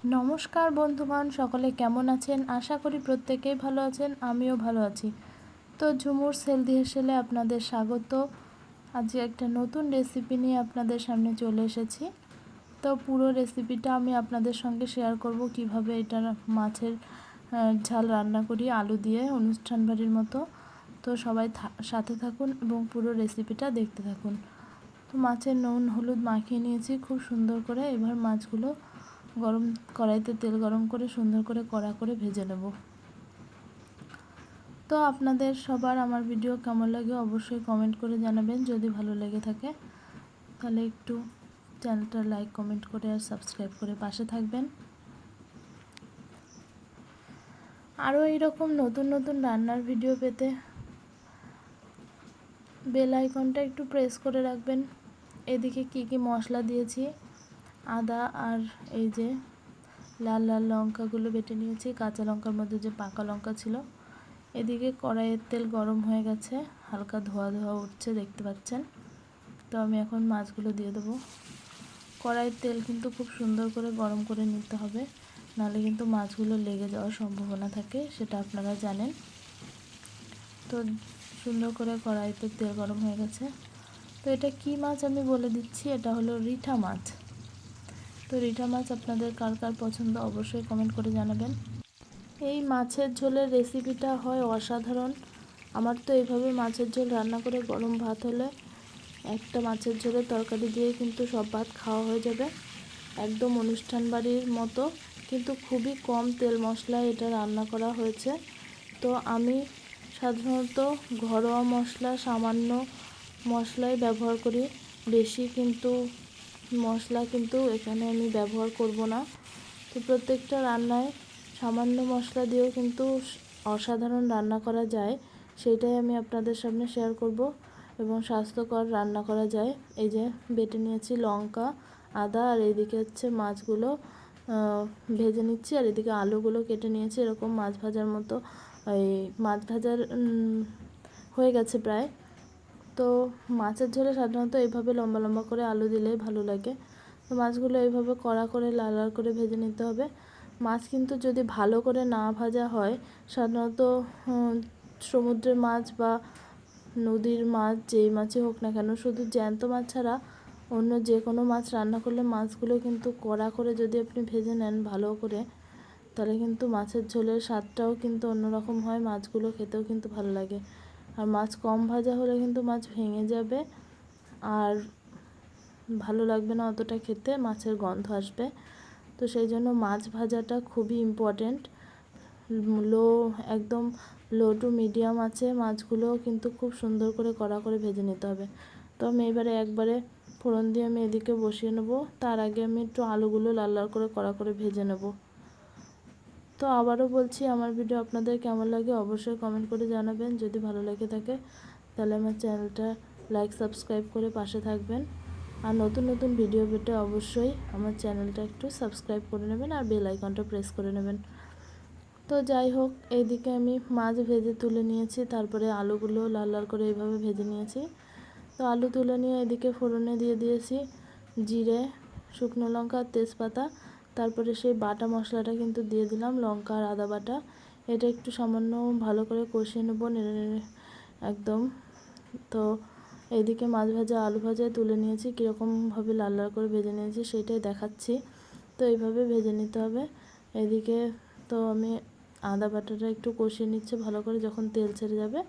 নমস্কার বন্ধুগণ, সকলে কেমন আছেন? আশা করি প্রত্যেকেই ভালো আছেন, আমিও ভালো আছি। তো ঝুমুর হেলদি হেসেলে আপনাদের স্বাগত। আজকে একটা নতুন রেসিপি নিয়ে আপনাদের সামনে চলে এসেছি। তো পুরো রেসিপিটা আমি আপনাদের সঙ্গে শেয়ার করব, কিভাবে এটা মাছের ঝাল রান্না করি আলু দিয়ে অনুষ্ঠান বাড়ির মতো। তো সবাই সাথে থাকুন এবং পুরো রেসিপিটা দেখতে থাকুন। তো মাছের নুন হলুদ মাখিয়ে নিয়েছি খুব সুন্দর করে। এবার মাছগুলো কড়াইতে তেল গরম করে সুন্দর করে কড়া করে ভেজে নেব। তো আপনাদের সবার আমার ভিডিও কেমন লাগে অবশ্যই কমেন্ট করে জানাবেন। যদি ভালো লেগে থাকে তাহলে একটু চ্যানেলটা লাইক কমেন্ট করে আর সাবস্ক্রাইব করে পাশে থাকবেন। আরও এইরকম নতুন নতুন রান্নার ভিডিও পেতে বেল আইকনটা একটু প্রেস করে রাখবেন। এদিকে কি কি মশলা দিয়েছি, আদা আর এই যে লাল লাল লঙ্কাগুলো বেটে নিয়েছি, কাঁচা লঙ্কার মধ্যে যে পাকা লঙ্কা ছিল। এদিকে কড়াইয়ের তেল গরম হয়ে গেছে, হালকা ধোয়া ধোয়া উঠছে দেখতে পাচ্ছেন। তো আমি এখন মাছগুলো দিয়ে দেবো। কড়াইয়ের তেল কিন্তু খুব সুন্দর করে গরম করে নিতে হবে, নাহলে কিন্তু মাছগুলো লেগে যাওয়ার সম্ভাবনা থাকে, সেটা আপনারা জানেন। তো সুন্দর করে কড়াইতে তেল গরম হয়ে গেছে। তো এটা কি মাছ আমি বলে দিচ্ছি, এটা হলো রিঠা মাছ। তো রিঠা মাছ আপনাদের কার কার পছন্দ অবশ্যই কমেন্ট করে জানাবেন। এই মাছের ঝোলের রেসিপিটা হয় অসাধারণ। আমার তো এইভাবে মাছের ঝোল রান্না করে গরম ভাত হলে একটা মাছের ঝোলের তরকারি দিয়ে কিন্তু সব ভাত খাওয়া হয়ে যাবে, একদম অনুষ্ঠান বাড়ির মতো। কিন্তু খুবই কম তেল মশলায় এটা রান্না করা হয়েছে। তো আমি সাধারণত ঘরোয়া মশলা সামান্য মশলাই ব্যবহার করি, বেশি কিন্তু মশলা কিন্তু এখানে আমি ব্যবহার করব না। তো প্রত্যেকটা রান্নায় সামান্য মশলা দিয়েও কিন্তু অসাধারণ রান্না করা যায়, সেটাই আমি আপনাদের সামনে শেয়ার করব। এবং স্বাস্থ্যকর রান্না করা যায়। এই যে বেটে নিয়েছি লঙ্কা আদা, আর এদিকে হচ্ছে মাছগুলো ভেজে নিচ্ছি, আর এদিকে আলুগুলো কেটে নিয়েছি এরকম মাছ ভাজার মতো। এই মাছ ভাজার হয়ে গেছে প্রায়। তো মাছের ঝোলে সাধারণত এইভাবে লম্বা লম্বা করে আলু দিলেই ভালো লাগে। তো মাছগুলো এইভাবে কড়া করে লাল লাল করে ভেজে নিতে হবে। মাছ কিন্তু যদি ভালো করে না ভাজা হয়, সাধারণত সমুদ্রের মাছ বা নদীর মাছ যেই মাছই হোক না কেন, শুধু জ্যান্ত মাছ ছাড়া অন্য যে কোনো মাছ রান্না করলে মাছগুলো কিন্তু কড়া করে যদি আপনি ভেজে নেন ভালো করে, তাহলে কিন্তু মাছের ঝোলের স্বাদটাও কিন্তু অন্যরকম হয়, মাছগুলো খেতেও কিন্তু ভালো লাগে। আর মাছ কম ভাজা হলে কিন্তু মাছ ভেঙে যাবে আর ভালো লাগবে না অতটা খেতে, মাছের গন্ধ আসবে। তো সেই জন্য মাছ ভাজাটা খুবই ইম্পর্টেন্ট। একদম লো টু মিডিয়াম আছে মাছগুলো কিন্তু খুব সুন্দর করে কড়া করে ভেজে নিতে হবে। তো আমি এবারে একবারে ফোড়ন দিয়ে আমি এদিকে বসিয়ে নেব। তার আগে আমি একটু আলুগুলো লাল লাল করে কড়া করে ভেজে নেব। তো আবারও বলছি, আমার ভিডিও আপনাদের কেমন লাগে অবশ্যই কমেন্ট করে জানাবেন। যদি ভালো লেগে থাকে তাহলে আমার চ্যানেলটা লাইক সাবস্ক্রাইব করে পাশে থাকবেন। আর নতুন নতুন ভিডিও পেতে অবশ্যই আমার চ্যানেলটা একটু সাবস্ক্রাইব করে নেবেন আর বেল আইকনটা প্রেস করে নেবেন। তো যাই হোক, এইদিকে আমি মাছ ভেজে তুলে নিয়েছি, তারপরে আলুগুলো লাল লাল করে এইভাবে ভেজে নিয়েছি। তো আলু তুলে নিয়ে এদিকে ফোড়নে দিয়ে দিয়েছি জিরে, শুকনো লঙ্কা, তেজপাতা। তারপরে সেই বাটা মশলাটা কিন্তু দিয়ে দিলাম, লঙ্কা আর আদা বাটা। এটা একটু সামান্য ভালো করে কষিয়ে নেবো নেড়ে নেড়ে একদম। তো এইদিকে মাছ ভাজা আলু ভাজায় তুলে নিয়েছি, কীরকমভাবে লাল লাল করে ভেজে নিয়েছি সেইটাই দেখাচ্ছি। তো এইভাবে ভেজে নিতে হবে। এদিকে তো আমি আদা বাটাটা একটু কষিয়ে নিচ্ছে ভালো করে, যখন তেল ছেড়ে যাবে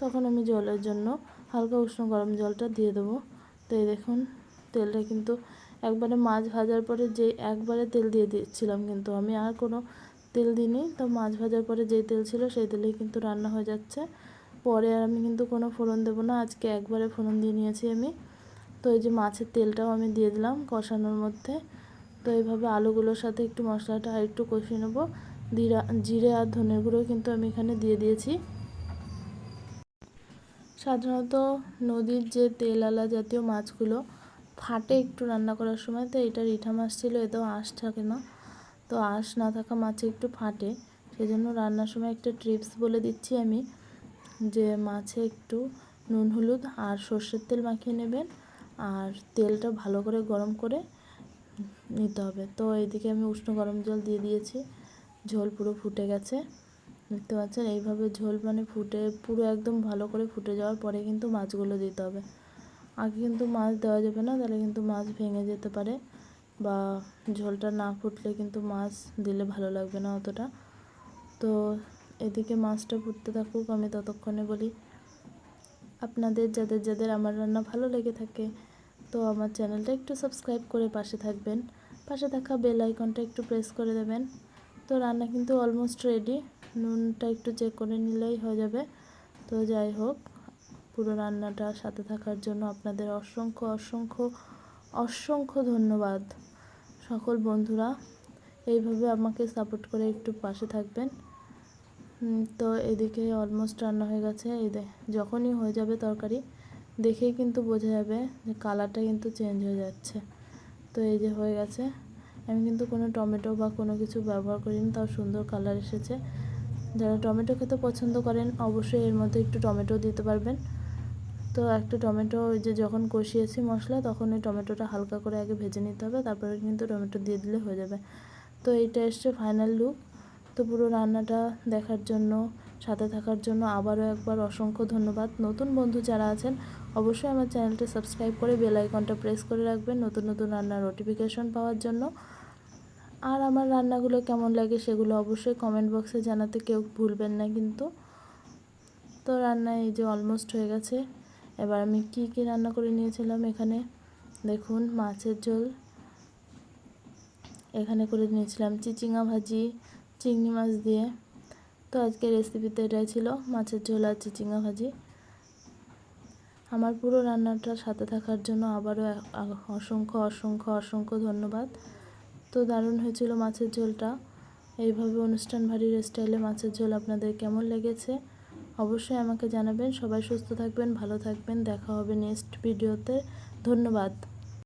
তখন আমি জলের জন্য হালকা উষ্ণ গরম জলটা দিয়ে দেবো। তো এই দেখুন তেলটা কিন্তু একবারে মাছ ভাজার পরে যে একবারে তেল দিয়ে দিচ্ছিলাম, কিন্তু আমি আর কোনো তেল দিইনি। তো মাছ ভাজার পরে যেই তেল ছিল সেই তেলেই কিন্তু রান্না হয়ে যাচ্ছে। পরে আর আমি কিন্তু কোনো ফোড়ন দেবো না, আজকে একবারে ফোড়ন দিয়ে নিয়েছি আমি। তো এই যে মাছের তেলটাও আমি দিয়ে দিলাম কষানোর মধ্যে। তো এইভাবে আলুগুলোর সাথে একটু মশলাটা আর একটু কষিয়ে নেবো। জিরে আর ধনের গুঁড়ো কিন্তু আমি এখানে দিয়ে দিয়েছি। সাধারণত নদীর যে তেলালা জাতীয় মাছগুলো ফাটে একটু রান্না করার সময়, তো এটা রিঠা মাছ ছিল, এতেও আঁশ থাকে না। তো আঁশ না থাকা মাছে একটু ফাটে, সেজন্য রান্নার সময় একটা টিপস বলে দিচ্ছি আমি, যে মাছে একটু নুন হলুদ আর সর্ষের তেল মাখিয়ে নেবেন। আর তেলটা ভালো করে গরম করে নিতে হবে। তো এইদিকে আমি উষ্ণ গরম জল দিয়ে দিয়েছি, ঝোল পুরো ফুটে গেছে, দেখতে পাচ্ছেন। এইভাবে ঝোল মানে ফুটে পুরো একদম ভালো করে ফুটে যাওয়ার পরে কিন্তু মাছগুলো দিতে হবে। আগে কিন্তু মাছ দেওয়া যাবে না, তাহলে কিন্তু মাছ ভেঙে যেতে পারে, বা ঝোলটা না ফুটলে কিন্তু মাছ দিলে ভালো লাগবে না অতটা। তো এদিকে মাছটা ফুটতে থাকুক, আমি ততক্ষণে বলি আপনাদের যাদের যাদের আমার রান্না ভালো লেগে থাকে তো আমার চ্যানেলটা একটু সাবস্ক্রাইব করে পাশে থাকবেন, পাশে থাকা বেল আইকনটা একটু প্রেস করে দেবেন। তো রান্না কিন্তু অলমোস্ট রেডি, নুনটা একটু চেক করে নিলেই হয়ে যাবে। তো যাই হোক, পুরো রান্নাটা সাথে থাকার জন্য আপনাদের অসংখ্য অসংখ্য অসংখ্য ধন্যবাদ। সকল বন্ধুরা এইভাবে আমাকে সাপোর্ট করে একটু পাশে থাকবেন। তো এদিকে অলমোস্ট রান্না হয়ে গেছে। যখনই হয়ে যাবে তরকারি দেখেই কিন্তু বোঝা যাবে যে কালারটা কিন্তু চেঞ্জ হয়ে যাচ্ছে। তো এই যে হয়ে গেছে, আমি কিন্তু কোনো টমেটো বা কোনো কিছু ব্যবহার করিনি, তাও সুন্দর কালার এসেছে। যারা টমেটো খেতে পছন্দ করেন অবশ্যই এর মধ্যে একটু টমেটো দিতে পারবেন। তো একটা টমেটো ওই যে যখন কষিয়েছি মশলা তখন ওই টমেটোটা হালকা করে আগে ভেজে নিতে হবে, তারপরে কিন্তু টমেটো দিয়ে দিলে হয়ে যাবে। তো এইটা এসছে ফাইনাল লুক। তো পুরো রান্নাটা দেখার জন্য, সাথে থাকার জন্য আবারও একবার অসংখ্য ধন্যবাদ। নতুন বন্ধু যারা আছেন অবশ্যই আমার চ্যানেলটা সাবস্ক্রাইব করে বেল আইকনটা প্রেস করে রাখবেন নতুন নতুন রান্নার নোটিফিকেশন পাওয়ার জন্য। আর আমার রান্নাগুলো কেমন লাগে সেগুলো অবশ্যই কমেন্ট বক্সে জানাতে কেউ ভুলবেন না কিন্তু। তো রান্না এই যে অলমোস্ট হয়ে গেছে। এবার আমি কি কি রান্না করে নিয়েছিলাম এখানে দেখুন, মাছের ঝোল এখানে করে নিয়েছিলাম, চিচিঙ্গা ভাজি চিংড়ি মাছ দিয়ে। তো আজকে রেসিপিতে এটাই ছিল, মাছের ঝোল আর চিচিঙ্গা ভাজি। আমার পুরো রান্নাটার সাথে থাকার জন্য আবারও অসংখ্য অসংখ্য অসংখ্য ধন্যবাদ। তো দারুণ হয়েছিল মাছের ঝোলটা। এইভাবে অনুষ্ঠান বাড়ির স্টাইলে মাছের ঝোল আপনাদের কেমন লেগেছে অবশ্যই আমাকে জানাবেন। সবাই সুস্থ থাকবেন, ভালো থাকবেন, দেখা হবে নেক্সট ভিডিওতে। ধন্যবাদ।